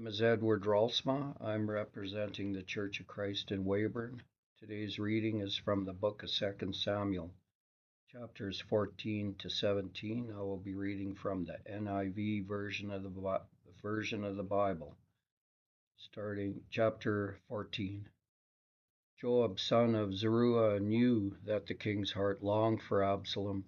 name is Edward Ralsma. I'm representing the Church of Christ in Weyburn. Today's reading is from the book of 2 Samuel, chapters 14 to 17. I will be reading from the NIV version of the Bible, starting chapter 14. Joab, son of Zeruiah, knew that the king's heart longed for Absalom.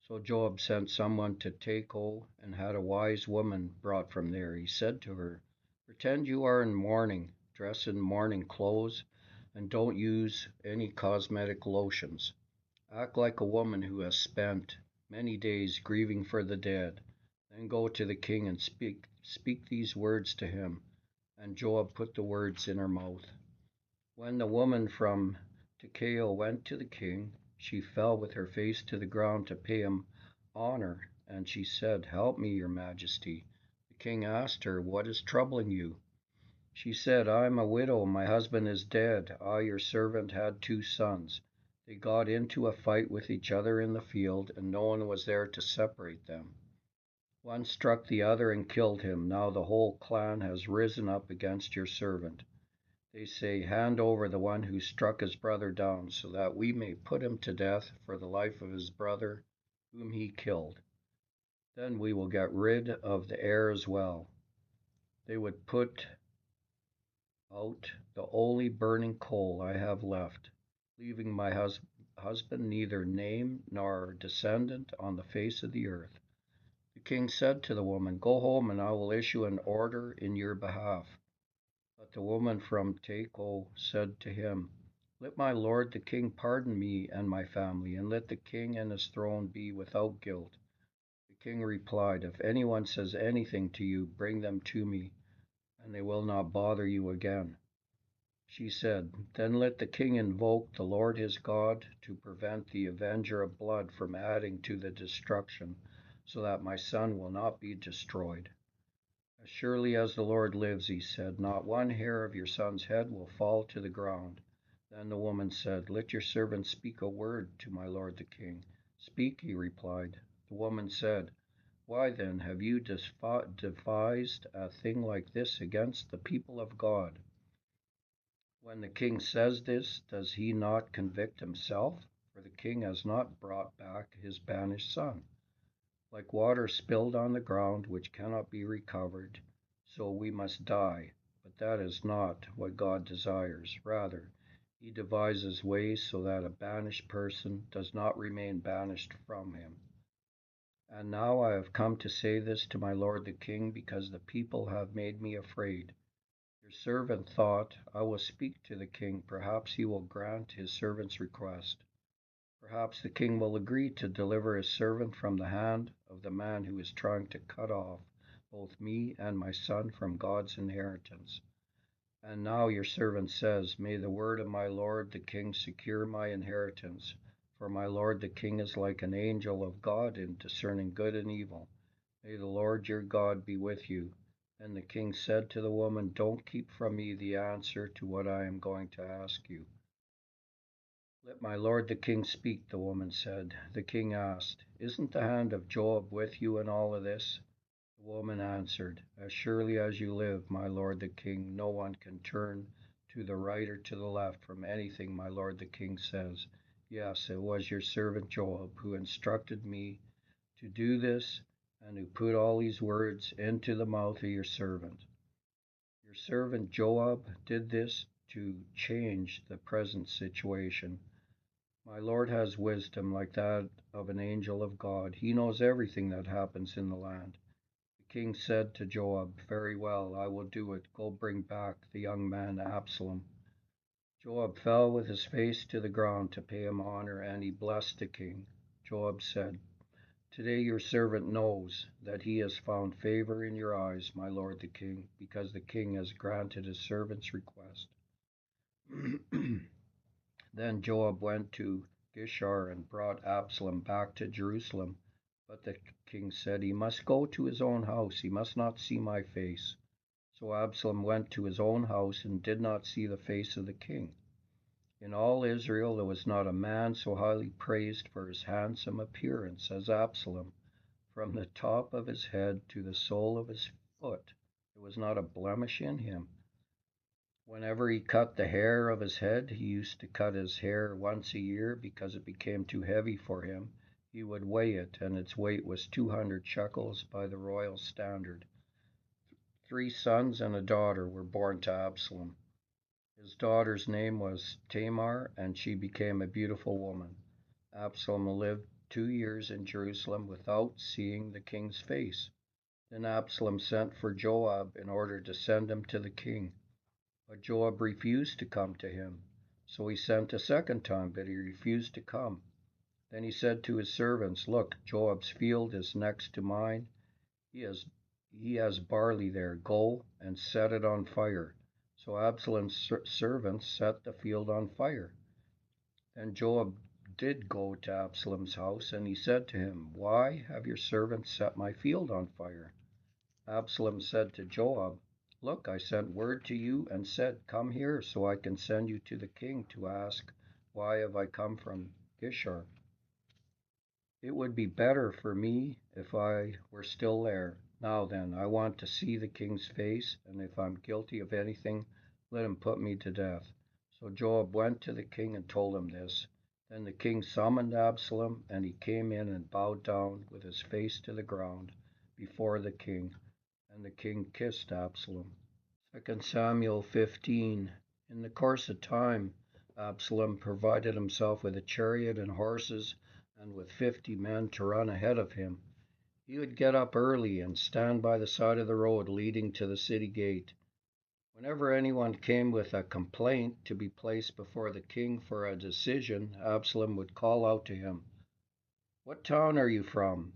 So Joab sent someone to Tekoa and had a wise woman brought from there. He said to her, "Pretend you are in mourning, dress in mourning clothes, and don't use any cosmetic lotions. Act like a woman who has spent many days grieving for the dead. Then go to the king and speak these words to him." And Joab put the words in her mouth. When the woman from Tekoa went to the king, she fell with her face to the ground to pay him honor, and she said, "Help me, your majesty." The king asked her, "What is troubling you?" She said, "I am a widow. My husband is dead. I, your servant, had 2 sons. They got into a fight with each other in the field, and no one was there to separate them. One struck the other and killed him. Now the whole clan has risen up against your servant. They say, 'Hand over the one who struck his brother down, so that we may put him to death for the life of his brother whom he killed. Then we will get rid of the heir as well.' They would put out the only burning coal I have left, leaving my husband neither name nor descendant on the face of the earth." The king said to the woman, "Go home, and I will issue an order in your behalf." But the woman from Tekoa said to him, "Let my lord the king pardon me and my family, and let the king and his throne be without guilt." The king replied, "If anyone says anything to you, bring them to me, and they will not bother you again." She said, "Then let the king invoke the Lord his God to prevent the avenger of blood from adding to the destruction, so that my son will not be destroyed." "As surely as the Lord lives," he said, "not one hair of your son's head will fall to the ground." Then the woman said, "Let your servant speak a word to my lord the king." "Speak," he replied. The woman said, "Why then have you devised a thing like this against the people of God? When the king says this, does he not convict himself? For the king has not brought back his banished son. Like water spilled on the ground, which cannot be recovered, so we must die. But that is not what God desires. Rather, he devises ways so that a banished person does not remain banished from him. And now I have come to say this to my lord the king, because the people have made me afraid. Your servant thought, 'I will speak to the king. Perhaps he will grant his servant's request. Perhaps the king will agree to deliver his servant from the hand of the man who is trying to cut off both me and my son from God's inheritance.' And now your servant says, 'May the word of my lord the king secure my inheritance, for my lord the king is like an angel of God in discerning good and evil. May the Lord your God be with you.' And the king said to the woman, 'Don't keep from me the answer to what I am going to ask you.' 'Let my lord the king speak,' the woman said. The king asked, 'Isn't the hand of Joab with you in all of this?' The woman answered, 'As surely as you live, my lord the king, no one can turn to the right or to the left from anything my lord the king says. Yes, it was your servant Joab who instructed me to do this, and who put all these words into the mouth of your servant. Your servant Joab did this to change the present situation. My lord has wisdom like that of an angel of God. He knows everything that happens in the land.' The king said to Joab, 'Very well, I will do it. Go bring back the young man Absalom.' Joab fell with his face to the ground to pay him honor, and he blessed the king. Joab said, 'Today your servant knows that he has found favor in your eyes, my lord the king, because the king has granted his servant's request.' Then Joab went to Gishar and brought Absalom back to Jerusalem. But the king said, 'He must go to his own house. He must not see my face.' So Absalom went to his own house and did not see the face of the king. In all Israel there was not a man so highly praised for his handsome appearance as Absalom. From the top of his head to the sole of his foot, There was not a blemish in him. Whenever he cut the hair of his head, he used to cut his hair once a year because it became too heavy for him. He would weigh it, and its weight was 200 shekels by the royal standard. 3 sons and a daughter were born to Absalom. His daughter's name was Tamar, and she became a beautiful woman. Absalom lived 2 years in Jerusalem without seeing the king's face. Then Absalom sent for Joab in order to send him to the king. But Joab refused to come to him. So he sent a second time, but he refused to come. Then he said to his servants, "Look, Joab's field is next to mine. He has barley there. Go and set it on fire." So Absalom's servants set the field on fire. Then Joab did go to Absalom's house, and he said to him, "Why have your servants set my field on fire?" Absalom said to Joab, "Look, I sent word to you and said, 'Come here, so I can send you to the king to ask, why have I come from Geshur? It would be better for me if I were still there. Now then, I want to see the king's face, and if I'm guilty of anything, let him put me to death." So Joab went to the king and told him this. Then the king summoned Absalom, and he came in and bowed down with his face to the ground before the king, and the king kissed Absalom. 2 Samuel 15. In the course of time, Absalom provided himself with a chariot and horses, and with 50 men to run ahead of him. He would get up early and stand by the side of the road leading to the city gate. Whenever anyone came with a complaint to be placed before the king for a decision, Absalom would call out to him, "What town are you from?"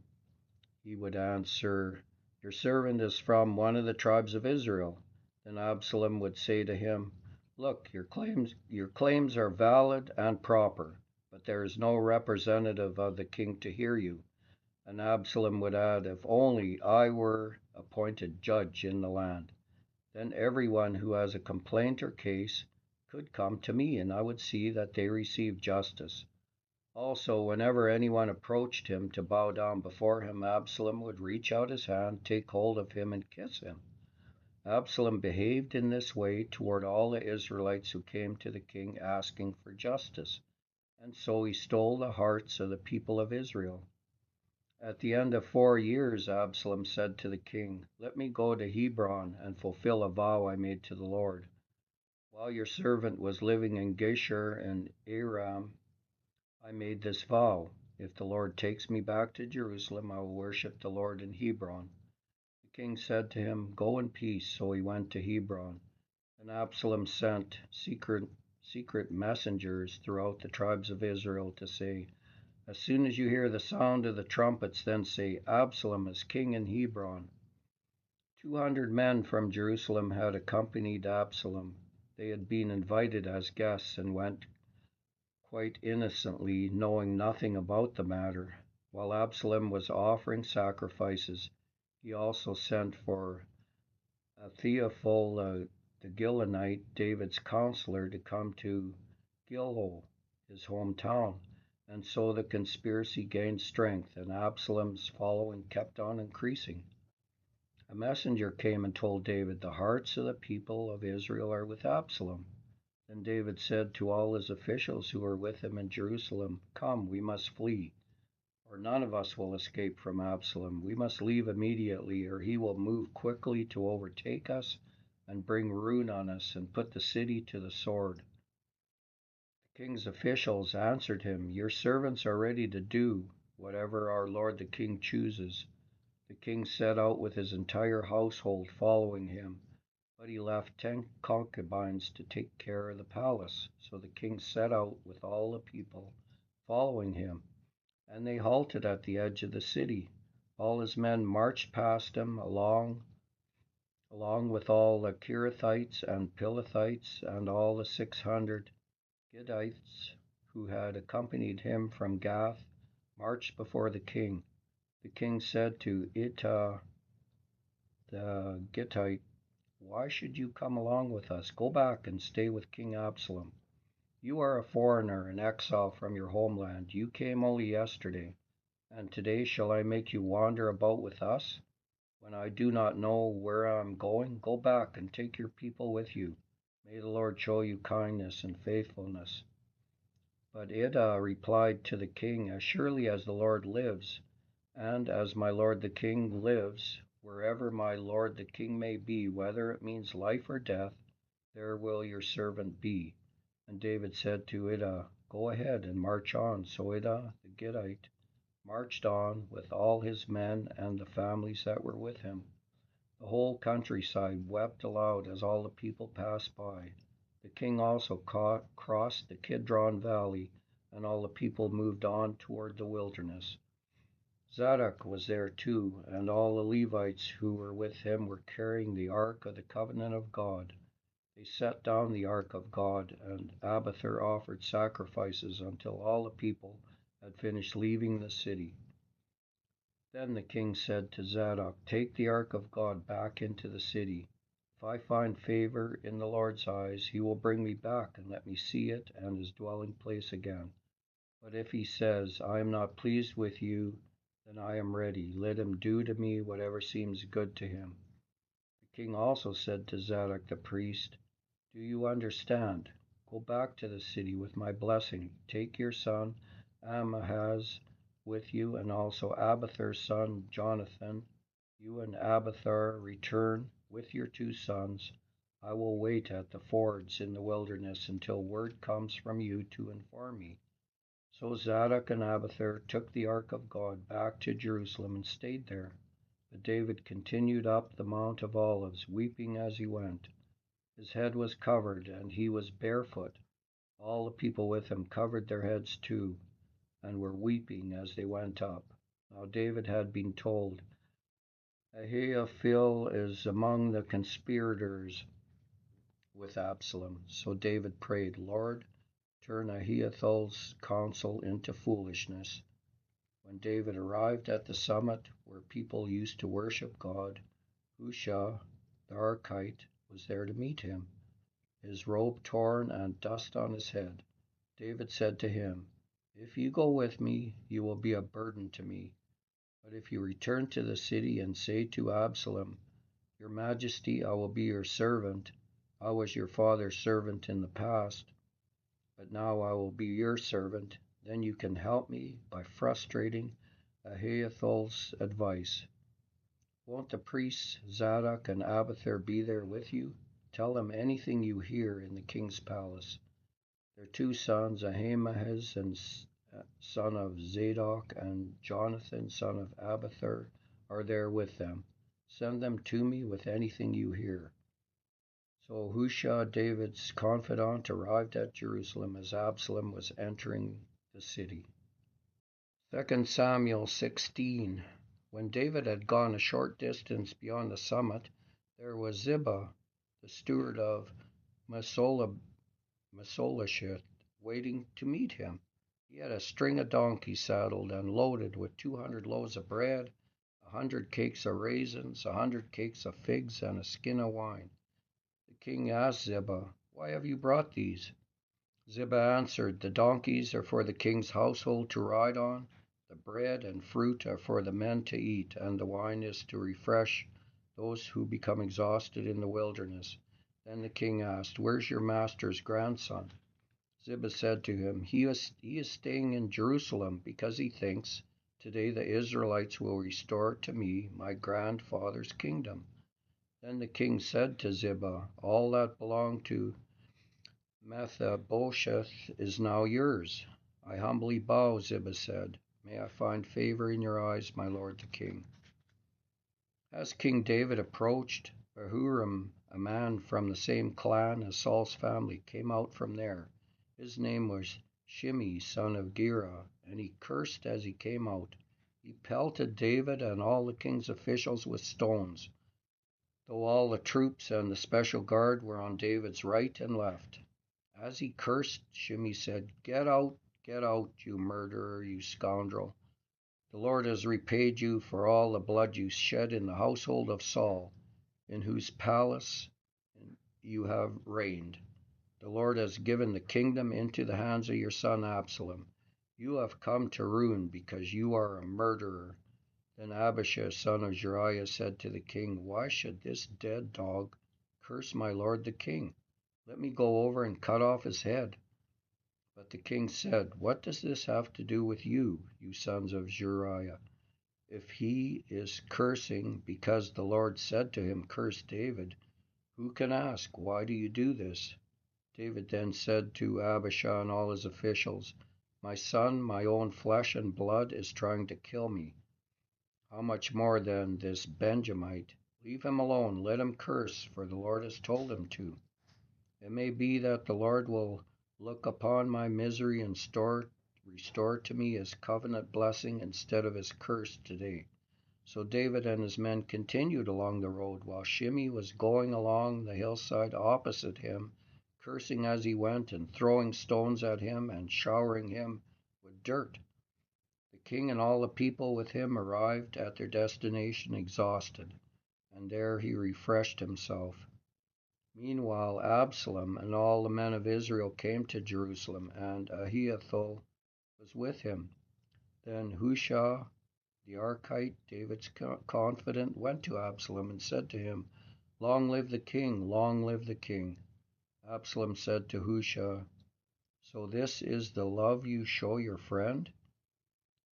He would answer, "Your servant is from one of the tribes of Israel." Then Absalom would say to him, "Look, your claims are valid and proper, but there is no representative of the king to hear you." And Absalom would add, "If only I were appointed judge in the land. Then everyone who has a complaint or case could come to me, and I would see that they receive justice." Also, whenever anyone approached him to bow down before him, Absalom would reach out his hand, take hold of him, and kiss him. Absalom behaved in this way toward all the Israelites who came to the king asking for justice, and so he stole the hearts of the people of Israel. At the end of 4 years, Absalom said to the king, "Let me go to Hebron and fulfill a vow I made to the Lord. While your servant was living in Geshur and Aram, I made this vow: if the Lord takes me back to Jerusalem, I will worship the Lord in Hebron." The king said to him, "Go in peace." So he went to Hebron. And Absalom sent secret messengers throughout the tribes of Israel to say, "As soon as you hear the sound of the trumpets, then say, 'Absalom is king in Hebron.'" 200 men from Jerusalem had accompanied Absalom. They had been invited as guests and went quite innocently, knowing nothing about the matter. While Absalom was offering sacrifices, he also sent for Ahithophel the Gilonite, David's counselor, to come to Gilgal, his hometown. And so the conspiracy gained strength, and Absalom's following kept on increasing. A messenger came and told David, "The hearts of the people of Israel are with Absalom." Then David said to all his officials who were with him in Jerusalem, "Come, we must flee, or none of us will escape from Absalom. We must leave immediately, or he will move quickly to overtake us and bring ruin on us and put the city to the sword." The king's officials answered him, "Your servants are ready to do whatever our lord the king chooses." The king set out with his entire household following him, but he left 10 concubines to take care of the palace. So the king set out with all the people following him, and they halted at the edge of the city. All his men marched past him, along with all the Kerethites and Pelethites and all the 600 Gittites who had accompanied him from Gath, marched before the king. The king said to Ittai the Gittite, "Why should you come along with us? Go back and stay with King Absalom. You are a foreigner, an exile from your homeland. You came only yesterday, and today shall I make you wander about with us?" When I do not know where I am going, go back and take your people with you. May the Lord show you kindness and faithfulness." But Iddah replied to the king, "As surely as the Lord lives, and as my lord the king lives, wherever my lord the king may be, whether it means life or death, there will your servant be." And David said to Iddah, "Go ahead and march on." So Iddah the Gittite marched on with all his men and the families that were with him. The whole countryside wept aloud as all the people passed by. The king also crossed the Kidron Valley, and all the people moved on toward the wilderness. Zadok was there too, and all the Levites who were with him were carrying the ark of the covenant of God. They set down the ark of God, and Abiathar offered sacrifices until all the people had finished leaving the city. Then the king said to Zadok, "Take the ark of God back into the city. If I find favor in the Lord's eyes, he will bring me back and let me see it and his dwelling place again. But if he says, 'I am not pleased with you,' then I am ready. Let him do to me whatever seems good to him." The king also said to Zadok the priest, "Do you understand? Go back to the city with my blessing. Take your son Ahimaaz with you, and also Abiathar's son Jonathan. You and Abiathar return with your 2 sons. I will wait at the fords in the wilderness until word comes from you to inform me." So Zadok and Abiathar took the ark of God back to Jerusalem and stayed there. But David continued up the Mount of Olives, weeping as he went. His head was covered, and he was barefoot. All the people with him covered their heads too, and were weeping as they went up. Now David had been told, "Ahithophel is among the conspirators with Absalom." So David prayed, "Lord, turn Ahithophel's counsel into foolishness." When David arrived at the summit where people used to worship God, Hushai the Archite was there to meet him, his robe torn and dust on his head. David said to him, "If you go with me, you will be a burden to me. But if you return to the city and say to Absalom, 'Your Majesty, I will be your servant. I was your father's servant in the past, but now I will be your servant,' then you can help me by frustrating Ahithophel's advice. Won't the priests Zadok and Abiathar be there with you? Tell them anything you hear in the king's palace. Their 2 sons, Ahimaaz, son of Zadok, and Jonathan, son of Abiathar, are there with them. Send them to me with anything you hear." So Hushai, David's confidant, arrived at Jerusalem as Absalom was entering the city. 2 Samuel 16. When David had gone a short distance beyond the summit, there was Ziba, the steward of Mephibosheth, waiting to meet him. He had a string of donkeys saddled and loaded with 200 loaves of bread, 100 cakes of raisins, 100 cakes of figs, and a skin of wine. The king asked Ziba, "Why have you brought these?" Ziba answered, "The donkeys are for the king's household to ride on, the bread and fruit are for the men to eat, and the wine is to refresh those who become exhausted in the wilderness." Then the king asked, "Where's your master's grandson?" Ziba said to him, he is staying in Jerusalem because he thinks, 'Today the Israelites will restore to me my grandfather's kingdom.'" Then the king said to Ziba, "All that belonged to Mephibosheth is now yours." "I humbly bow," Ziba said. "May I find favor in your eyes, my lord the king." As King David approached, Bahurim, a man from the same clan as Saul's family, came out from there. His name was Shimei, son of Gera, and he cursed as he came out. He pelted David and all the king's officials with stones, though all the troops and the special guard were on David's right and left. As he cursed, Shimei said, get out, you murderer, you scoundrel. The Lord has repaid you for all the blood you shed in the household of Saul, in whose palace you have reigned. The Lord has given the kingdom into the hands of your son Absalom. You have come to ruin because you are a murderer." Then Abishai, son of Zeruiah, said to the king, "Why should this dead dog curse my lord the king? Let me go over and cut off his head." But the king said, "What does this have to do with you, you sons of Zeruiah? If he is cursing because the Lord said to him, 'Curse David,' who can ask, 'Why do you do this?'" David then said to Abishai and all his officials, "My son, my own flesh and blood, is trying to kill me. How much more then this Benjamite? Leave him alone, let him curse, for the Lord has told him to. It may be that the Lord will look upon my misery and restore to me his covenant blessing instead of his curse today." So David and his men continued along the road, while Shimei was going along the hillside opposite him, cursing as he went, and throwing stones at him and showering him with dirt. The king and all the people with him arrived at their destination exhausted, and there he refreshed himself. Meanwhile Absalom and all the men of Israel came to Jerusalem, and Ahithophel was with him. Then Hushai the Archite, David's confidant, went to Absalom and said to him, "Long live the king, long live the king." Absalom said to Hushai, "So this is the love you show your friend?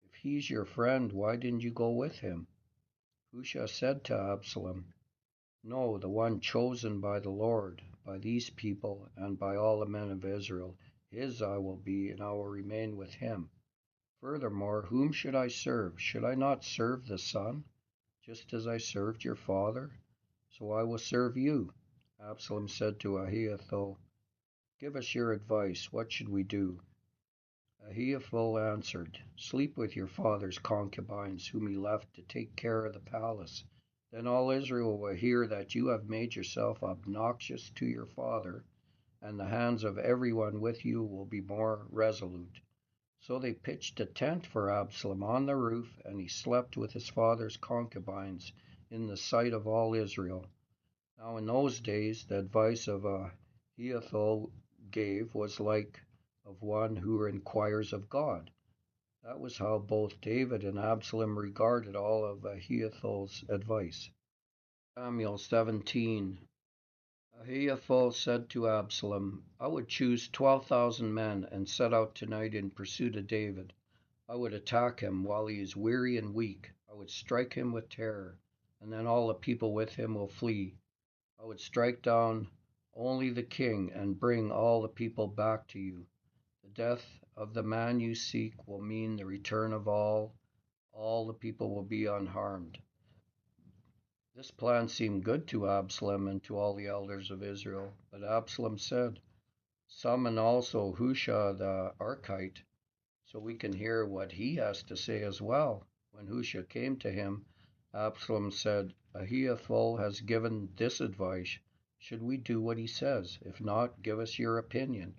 If he's your friend, why didn't you go with him?" Hushai said to Absalom, "No, the one chosen by the Lord, by these people, and by all the men of Israel, his I will be, and I will remain with him. Furthermore, whom should I serve? Should I not serve the Son, just as I served your father? So I will serve you." Absalom said to Ahithophel, "Give us your advice. What should we do?" Ahithophel answered, "Sleep with your father's concubines, whom he left to take care of the palace. Then all Israel will hear that you have made yourself obnoxious to your father, and the hands of everyone with you will be more resolute." So they pitched a tent for Absalom on the roof, and he slept with his father's concubines in the sight of all Israel. Now in those days the advice of Ahithophel gave was like of one who inquires of God. That was how both David and Absalom regarded all of Ahithophel's advice. Samuel 17. Ahithophel said to Absalom, "I would choose 12,000 men and set out tonight in pursuit of David. I would attack him while he is weary and weak. I would strike him with terror, and then all the people with him will flee. I would strike down only the king and bring all the people back to you. The death of the man you seek will mean the return of all. All the people will be unharmed." This plan seemed good to Absalom and to all the elders of Israel, but Absalom said, "Summon also Hushai the Archite, so we can hear what he has to say as well." When Hushai came to him, Absalom said, "Ahithophel has given this advice. Should we do what he says? If not, give us your opinion."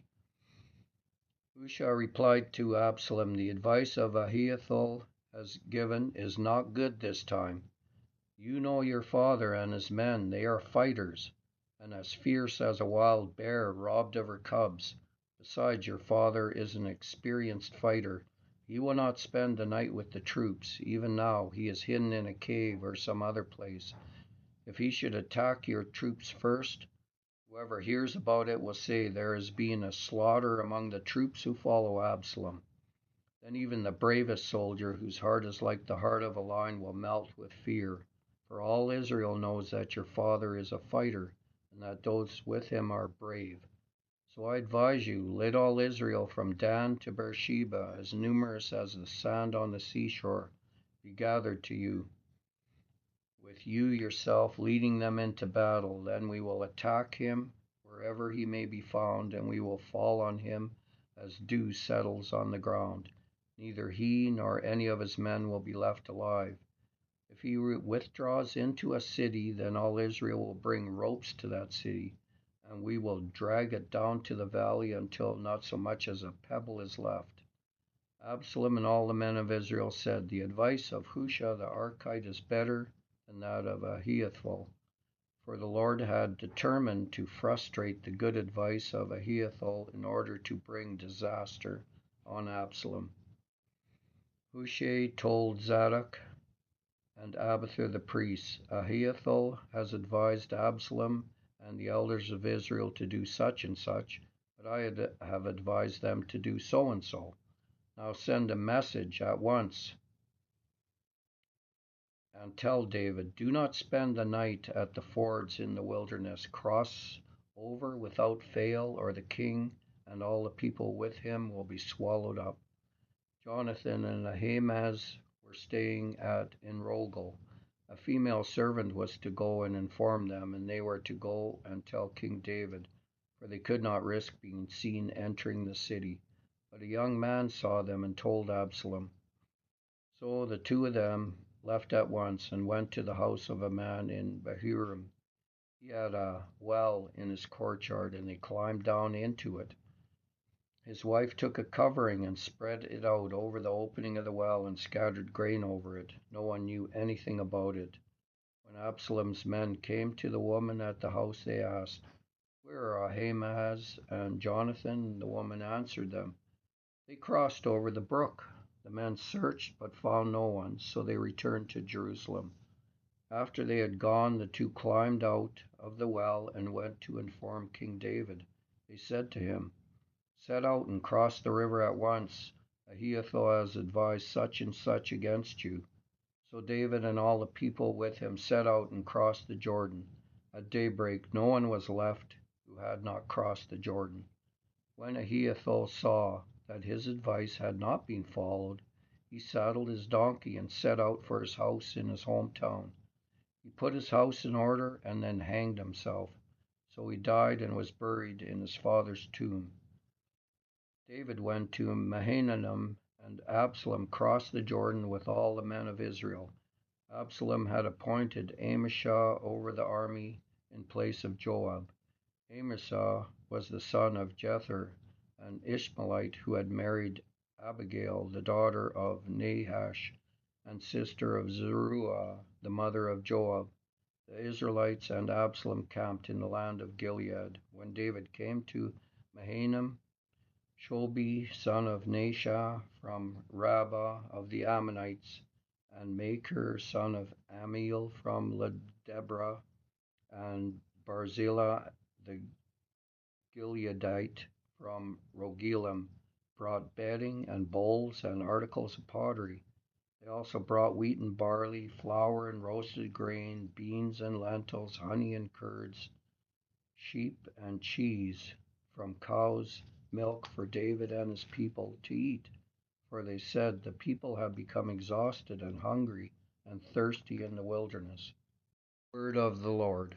Hushai replied to Absalom, "The advice of Ahithophel has given is not good this time. You know your father and his men. They are fighters, and as fierce as a wild bear robbed of her cubs. Besides, your father is an experienced fighter. He will not spend the night with the troops. Even now he is hidden in a cave or some other place. If he should attack your troops first, whoever hears about it will say there has been a slaughter among the troops who follow Absalom. Then even the bravest soldier, whose heart is like the heart of a lion, will melt with fear. For all Israel knows that your father is a fighter, and that those with him are brave. So I advise you, let all Israel from Dan to Beersheba, as numerous as the sand on the seashore, be gathered to you, with you yourself leading them into battle. Then we will attack him wherever he may be found, and we will fall on him as dew settles on the ground. Neither he nor any of his men will be left alive. If he withdraws into a city, then all Israel will bring ropes to that city, and we will drag it down to the valley until not so much as a pebble is left." Absalom and all the men of Israel said, "The advice of Hushai the Archite is better than that of Ahithophel," for the Lord had determined to frustrate the good advice of Ahithophel in order to bring disaster on Absalom. Hushai told Zadok, and Abiathar the priest, Ahithophel has advised Absalom and the elders of Israel to do such and such, but I have advised them to do so and so. Now send a message at once and tell David, do not spend the night at the fords in the wilderness. Cross over without fail, or the king and all the people with him will be swallowed up. Jonathan and Ahimaaz were staying at Enrogel. A female servant was to go and inform them, and they were to go and tell King David, for they could not risk being seen entering the city. But a young man saw them and told Absalom. So the two of them left at once and went to the house of a man in Bahurim. He had a well in his courtyard, and they climbed down into it. His wife took a covering and spread it out over the opening of the well and scattered grain over it. No one knew anything about it. When Absalom's men came to the woman at the house, they asked, where are Ahimaaz and Jonathan? The woman answered them, they crossed over the brook. The men searched but found no one, so they returned to Jerusalem. After they had gone, the two climbed out of the well and went to inform King David. They said to him, set out and cross the river at once. Ahithophel has advised such and such against you. So David and all the people with him set out and crossed the Jordan. At daybreak no one was left who had not crossed the Jordan. When Ahithophel saw that his advice had not been followed, he saddled his donkey and set out for his house in his hometown. He put his house in order and then hanged himself. So he died and was buried in his father's tomb. David went to Mahanaim, and Absalom crossed the Jordan with all the men of Israel. Absalom had appointed Amasa over the army in place of Joab. Amasa was the son of Jether, an Ishmaelite who had married Abigail, the daughter of Nahash, and sister of Zeruiah, the mother of Joab. The Israelites and Absalom camped in the land of Gilead. When David came to Mahanaim, Shobi, son of Naishah, from Rabbah of the Ammonites, and Machir, son of Amiel, from Lodebar, and Barzillai, the Gileadite, from Rogelim, brought bedding and bowls and articles of pottery. They also brought wheat and barley, flour and roasted grain, beans and lentils, honey and curds, sheep and cheese from cows, milk for David and his people to eat. For they said, the people have become exhausted and hungry and thirsty in the wilderness. Word of the Lord.